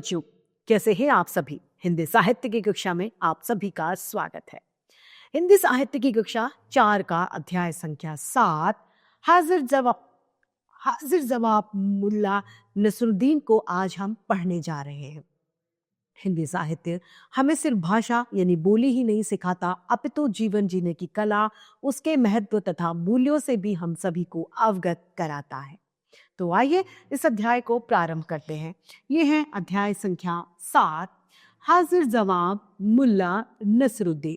बच्चों, कैसे हैं आप सभी। हिंदी साहित्य की कक्षा में आप सभी का स्वागत है। हिंदी साहित्य की कक्षा 4 का अध्याय संख्या 7 हाजिर जवाब मुल्ला नसरुद्दीन को आज हम पढ़ने जा रहे हैं। हिंदी साहित्य हमें सिर्फ भाषा यानी बोली ही नहीं सिखाता, अपितु जीवन जीने की कला, उसके महत्व तथा मूल्यों से भी हम सभी को अवगत कराता है। तो आइए इस अध्याय को प्रारंभ करते हैं। ये है अध्याय संख्या 7, हाजिर जवाब मुल्ला नसरुद्दीन।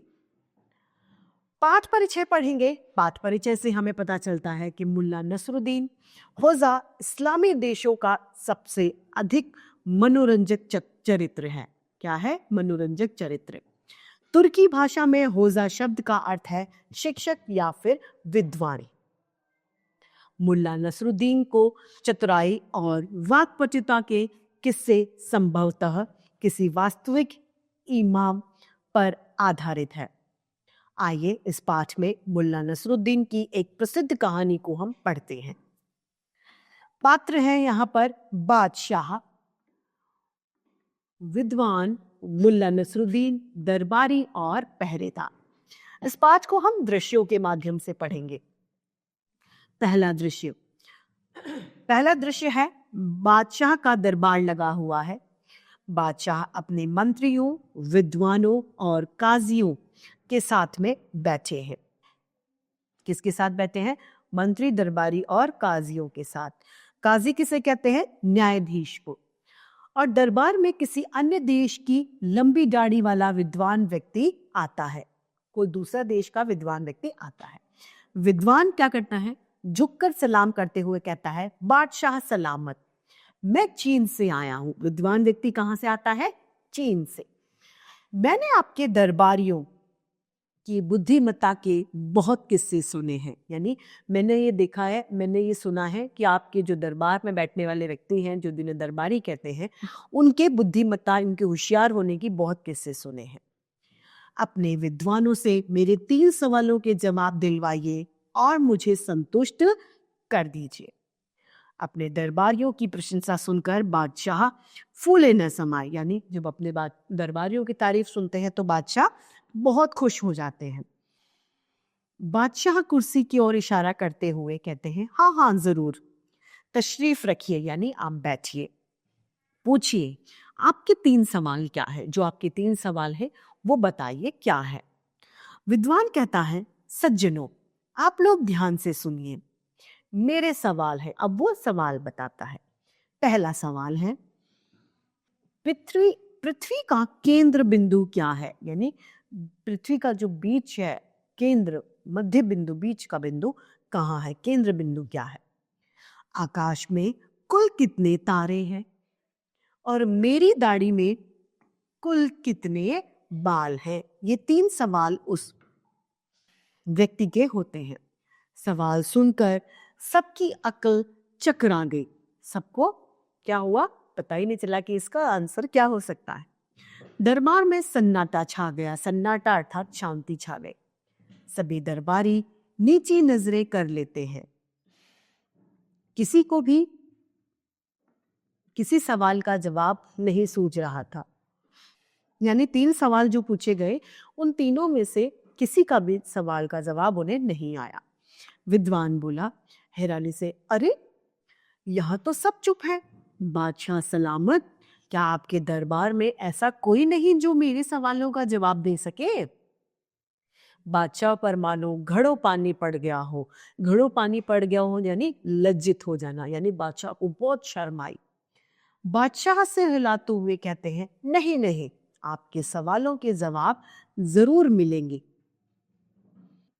पाठ परिचय पढ़ेंगे। पाठ परिचय से हमें पता चलता है कि मुल्ला नसरुद्दीन होजा इस्लामी देशों का सबसे अधिक मनोरंजक चरित्र है। क्या है? मनोरंजक चरित्र। तुर्की भाषा में होजा शब्द का अर्थ है शिक्षक या फिर विद्वान। मुल्ला नसरुद्दीन को चतुराई और वाक्पटुता के किस्से संभवतः किसी वास्तविक इमाम पर आधारित है। आइए इस पाठ में मुल्ला नसरुद्दीन की एक प्रसिद्ध कहानी को हम पढ़ते हैं। पात्र हैं यहाँ पर बादशाह, विद्वान, मुल्ला नसरुद्दीन, दरबारी और पहरेदार। इस पाठ को हम दृश्यों के माध्यम से पढ़ेंगे। पहला दृश्य है बादशाह का दरबार लगा हुआ है। बादशाह अपने मंत्रियों, विद्वानों और काजियों के साथ में बैठे हैं। किसके साथ बैठे हैं? मंत्री, दरबारी और काजियों के साथ। काजी किसे कहते हैं? न्यायाधीश को। और दरबार में किसी अन्य देश की लंबी दाढ़ी वाला विद्वान व्यक्ति आता है। कोई दूसरा देश का विद्वान व्यक्ति आता है। विद्वान क्या करता है? झुककर सलाम करते हुए कहता है, बादशाह सलामत, मैं चीन से आया हूं। विद्वान व्यक्ति कहां से आता है? चीन से। मैंने आपके दरबारियों की बुद्धिमत्ता के बहुत किस्से सुने हैं। यानी मैंने ये देखा है, मैंने ये सुना है कि आपके जो दरबार में बैठने वाले व्यक्ति हैं, जो जिन्हें दरबारी कहते हैं, उनके बुद्धिमत्ता, उनके होशियार होने की बहुत किस्से सुने हैं। अपने विद्वानों से मेरे 3 सवालों के जवाब दिलवाइए और मुझे संतुष्ट कर दीजिए। अपने दरबारियों की प्रशंसा सुनकर बादशाह फूले न समाए। यानी जब अपने दरबारियों की तारीफ सुनते हैं तो बादशाह बहुत खुश हो जाते हैं। बादशाह कुर्सी की ओर इशारा करते हुए कहते हैं, हाँ हाँ जरूर, तशरीफ रखिए, यानी आप बैठिए। पूछिए, आपके 3 सवाल क्या है? जो आपके 3 सवाल है वो बताइए क्या है। विद्वान कहता है, सज्जनों, आप लोग ध्यान से सुनिए, मेरे सवाल है। अब वो सवाल बताता है। पहला सवाल है, पृथ्वी का केंद्र बिंदु क्या है? यानी पृथ्वी का जो बीच है, केंद्र, मध्य बिंदु, बीच का बिंदु कहाँ है? केंद्र बिंदु क्या है? आकाश में कुल कितने तारे हैं? और मेरी दाढ़ी में कुल कितने बाल हैं? ये 3 सवाल उस व्यक्ति के होते हैं। सवाल सुनकर सबकी अकल चकरा गई। सबको क्या हुआ? पता ही नहीं चला कि इसका आंसर क्या हो सकता है। दरबार में सन्नाटा छा गया। सन्नाटा अर्थात शांति छा गई। सभी दरबारी नीची नजरें कर लेते हैं। किसी को भी किसी सवाल का जवाब नहीं सूझ रहा था। यानी 3 सवाल जो पूछे गए, उन तीनों में से किसी का भी सवाल का जवाब उन्हें नहीं आया। विद्वान बोला हैरानी से, अरे यहाँ तो सब चुप है। बादशाह सलामत, क्या आपके दरबार में ऐसा कोई नहीं जो मेरे सवालों का जवाब दे सके? बादशाह पर मानो घड़ों पानी पड़ गया हो। घड़ों पानी पड़ गया हो यानी लज्जित हो जाना, यानी बादशाह को बहुत शर्म आई। बादशाह से हिलाते हुए कहते हैं, नहीं नहीं, आपके सवालों के जवाब जरूर मिलेंगे।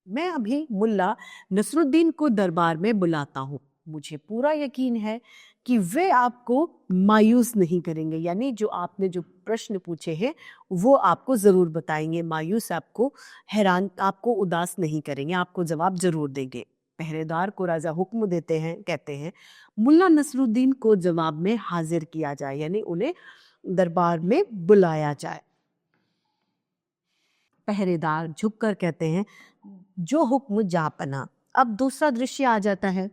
मैं अभी मुल्ला नसरुद्दीन को दरबार में बुलाता हूँ। मुझे पूरा यकीन है कि वे आपको मायूस नहीं करेंगे। यानी जो आपने जो प्रश्न पूछे हैं वो आपको जरूर बताएंगे, मायूस, आपको हैरान, आपको उदास नहीं करेंगे, आपको जवाब जरूर देंगे। पहरेदार को राजा हुक्म देते हैं, कहते हैं मुल्ला नसरुद्दीन को जवाब में हाजिर किया जाए, यानी उन्हें दरबार में बुलाया जाए। पहरेदार झुककर कहते हैं, जो हुक्म जापना। अब दूसरा दृश्य आ जाता है।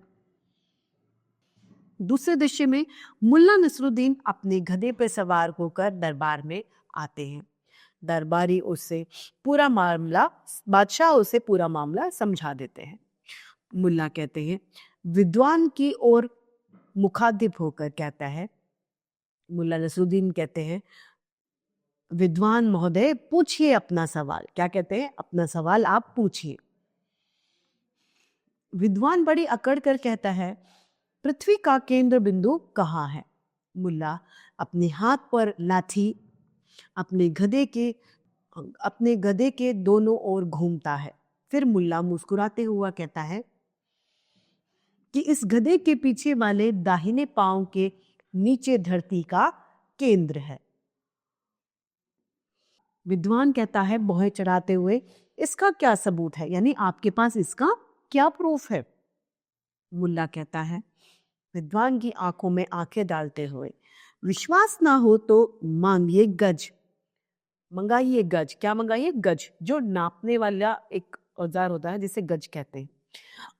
दूसरे दृश्य में मुल्ला नसरुद्दीन अपने गधे पर सवार होकर दरबार में आते हैं। दरबारी उससे पूरा मामला बादशाह उसे पूरा मामला समझा देते हैं। मुल्ला कहते हैं, विद्वान की ओर मुखातिब होकर कहता है, मुल्ला नसरुद्दीन कहते हैं, विद्वान महोदय पूछिए अपना सवाल। क्या कहते हैं? अपना सवाल आप पूछिए। विद्वान बड़ी अकड़ कर कहता है, पृथ्वी का केंद्र बिंदु कहाँ है? मुल्ला अपने हाथ पर लाठी अपने गधे के दोनों ओर घूमता है। फिर मुल्ला मुस्कुराते हुआ कहता है कि इस गधे के पीछे वाले दाहिने पांव के नीचे धरती का केंद्र है। विद्वान कहता है भौहें चढ़ाते हुए, इसका क्या सबूत है? यानी आपके पास इसका क्या प्रूफ है? मुल्ला कहता है, विद्वान की आंखों में आंखें डालते हुए, विश्वास ना हो तो मांगिए गज। मंगाइए गज। क्या मंगाइए? गज, जो नापने वाला एक औजार होता है जिसे गज कहते हैं।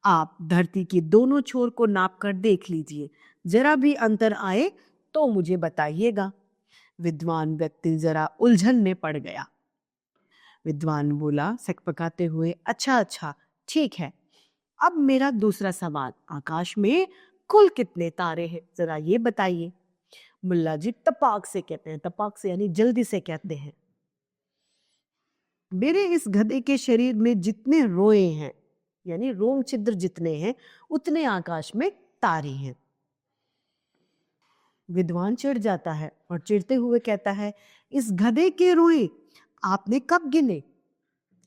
आप धरती की दोनों छोर को नाप कर देख लीजिए, जरा भी अंतर आए तो मुझे बताइएगा। विद्वान व्यक्ति जरा उलझन में पड़ गया। विद्वान बोला सकपकाते हुए, अच्छा अच्छा ठीक है। अब मेरा दूसरा सवाल, आकाश में कुल कितने तारे हैं, जरा ये बताइए। मुल्ला जी तपाक से कहते हैं, तपाक से यानी जल्दी से कहते हैं, मेरे इस गधे के शरीर में जितने रोए हैं, यानी रोम छिद्र जितने हैं, उतने आकाश में तारे हैं। विद्वान चिढ़ जाता है और चिढ़ते हुए कहता है, इस गधे के रोए आपने कब गिने?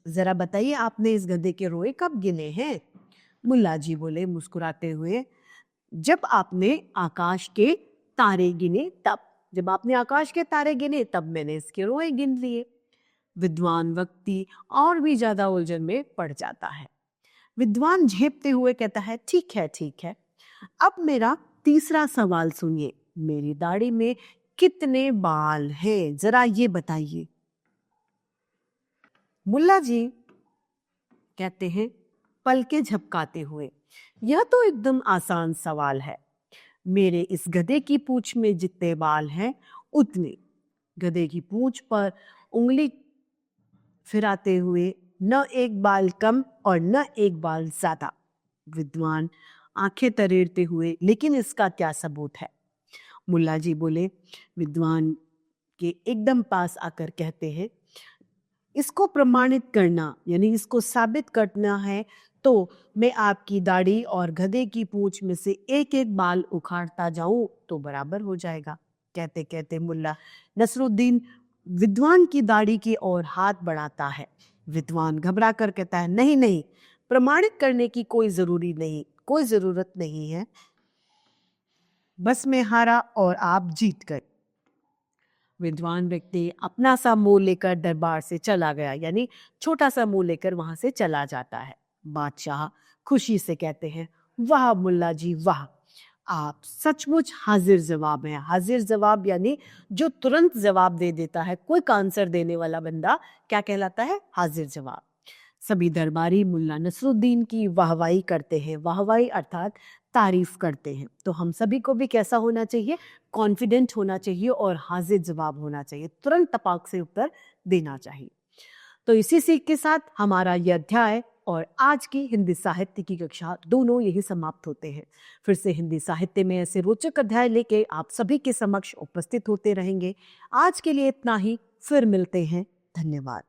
जरा बताइए, आपने इस गधे के रोए कब गिने हैं? मुल्ला जी बोले मुस्कुराते हुए, जब आपने आकाश के तारे गिने तब। जब आपने आकाश के तारे गिने तब मैंने इसके रोए गिन लिए। विद्वान व्यक्ति और भी ज्यादा उलझन में पड़ जाता है। विद्वान झेपते हुए कहता है, ठीक है ठीक है, अब मेरा तीसरा सवाल सुनिए, मेरी दाढ़ी में कितने बाल हैं, जरा ये बताइए। मुल्ला जी कहते हैं पलके झपकाते हुए, यह तो एकदम आसान सवाल है। मेरे इस गधे की पूंछ में जितने बाल हैं उतने। गधे की पूंछ पर उंगली फिराते हुए, न एक बाल कम और न एक बाल ज्यादा। विद्वान आंखें तरेरते हुए, लेकिन इसका क्या सबूत है? मुल्ला जी बोले, विद्वान के एकदम पास आकर कहते हैं, इसको प्रमाणित करना यानी इसको साबित करना है तो मैं आपकी दाढ़ी और गधे की पूंछ में से एक एक बाल उखाड़ता जाऊं तो बराबर हो जाएगा। कहते कहते मुल्ला नसरुद्दीन विद्वान की दाढ़ी की ओर हाथ बढ़ाता है। विद्वान घबरा कर कहता है, नहीं नहीं, प्रमाणित करने की कोई जरूरत नहीं है, बस मैं हारा और आप जीत गए। विद्वान व्यक्ति अपना सा मुंह लेकर दरबार से चला गया, यानी छोटा सा मुंह लेकर वहां से चला जाता है। बादशाह खुशी से कहते हैं, वाह मुल्ला जी वाह, आप सचमुच हाजिर जवाब हैं। हाजिर जवाब यानी जो तुरंत जवाब दे देता है, क्विक आंसर देने वाला बंदा क्या कहलाता है? हाजिर जवाब। सभी दरबारी मुल्ला नसरुद्दीन की वाहवाही करते हैं। वाहवाही अर्थात तारीफ करते हैं। तो हम सभी को भी कैसा होना चाहिए? कॉन्फिडेंट होना चाहिए और हाजिर जवाब होना चाहिए, तुरंत तपाक से उत्तर देना चाहिए। तो इसी सीख के साथ हमारा यह अध्याय और आज की हिंदी साहित्य की कक्षा दोनों यही समाप्त होते हैं। फिर से हिंदी साहित्य में ऐसे रोचक अध्याय लेके आप सभी के समक्ष उपस्थित होते रहेंगे। आज के लिए इतना ही, फिर मिलते हैं। धन्यवाद।